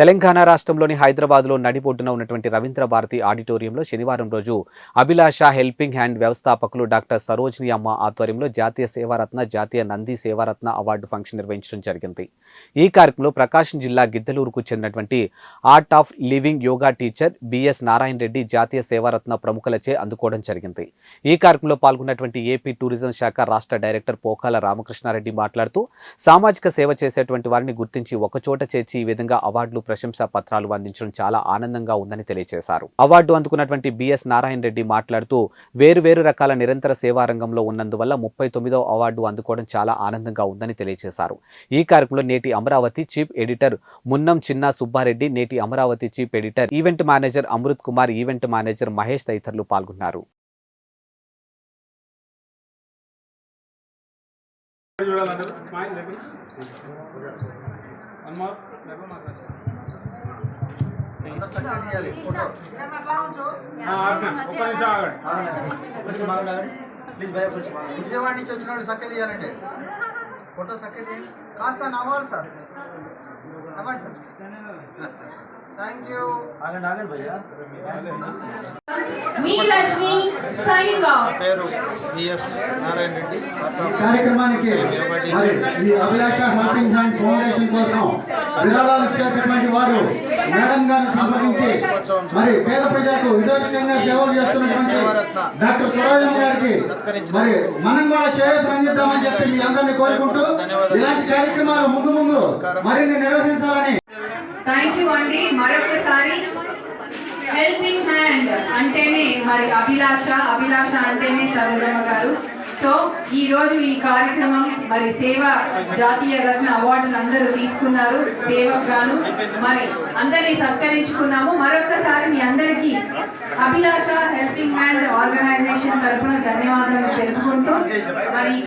తెలంగాణ రాష్ట్రంలోని హైదరాబాద్లో నడిబొడ్డున ఉన్నటువంటి రవీంద్ర భారతి ఆడిటోరియంలో శనివారం రోజు అభిలాష హెల్పింగ్ హ్యాండ్ వ్యవస్థాపకులు డాక్టర్ సరోజిని అమ్మ ఆధ్వర్యంలో జాతీయ సేవారత్న, జాతీయ నంది సేవారత్న అవార్డు ఫంక్షన్ నిర్వహించడం జరిగింది. ఈ కార్యక్రమంలో ప్రకాశం జిల్లా గిద్దలూరుకు చెందినటువంటి art of living yoga teacher BS Narayana Reddy జాతీయ సేవారత్న ప్రముఖులచే అందుకోవడం జరిగింది. ఈ కార్యక్రమంలో పాల్గొన్నటువంటి ఏపీ టూరిజం శాఖ రాష్ట్ర డైరెక్టర్ పోకాల రామకృష్ణారెడ్డి మాట్లాడుతూ సామాజిక సేవ చేసేటువంటి వారిని గుర్తించి ఒకచోట చేర్చి ఈ విధంగా అవార్డులు, ప్రశంసా పత్రాలు అందించడం చాలా ఆనందంగా ఉందని తెలియజేశారు. అవార్డు అందుకున్నటువంటి బిఎస్ నారాయణ రెడ్డి మాట్లాడుతూ వేరు రకాల నిరంతర సేవా రంగంలో ఉన్నందువల్ల 39వ అవార్డు అందుకోవడం చాలా ఆనందంగా ఉందని తెలియజేశారు. ఈ కార్యక్రమంలో నేటి అమరావతి చీఫ్ ఎడిటర్ మున్నం చిన్నా సుబ్బారెడ్డి, నేటి Amaravati chief editor event manager Amrit Kumar, event manager Mahesh తదితరులు పాల్గొన్నారు. విజయవాడ నుంచి వచ్చిన సక్క తీయాలండి. ఫోటో సక్క తీయండి. కాస్త నవ్వాలి సార్, నవ్వండి సార్. Thank you. ఆగండి ఆగండి భయ్యా. పేరు బిఎస్ నారాయణ రెడ్డి. కార్యక్రమానికి ఈ అభిలాష హెల్పింగ్ హ్యాండ్ ఫౌండేషన్ కోసం విరాళాలు ఇచ్చేటటువంటి వారు మేడం గారిని సంప్రదించి మరి పేద ప్రజలకు విధోచితంగా సేవలు చేస్తున్నటువంటి డాక్టర్ సరోజిని గారికి మరి మనం కూడా చేయూతను అందిద్దామని చెప్పి మీ అందరినీ కోరుకుంటూ ఇలాంటి కార్యక్రమాలు ముందు మరిన్ని నిర్వహించాలని. థ్యాంక్ యూ అండి. మరొకసారి హెల్పింగ్ హ్యాండ్ అంటేనే మరి అభిలాష అంటేనే సరోజమ్మ గారు. సో ఈ రోజు ఈ కార్యక్రమం మరి సేవ జాతీయ రత్న అవార్డులు అందరూ తీసుకున్నారు. సేవకు గాను మరి అందరినీ సత్కరించుకున్నాము. మరొకసారి మీ అందరికీ అభిలాష హెల్పింగ్ హ్యాండ్ ఆర్గనైజేషన్ తరఫున ధన్యవాదాలు తెలుపుకుంటూ మరి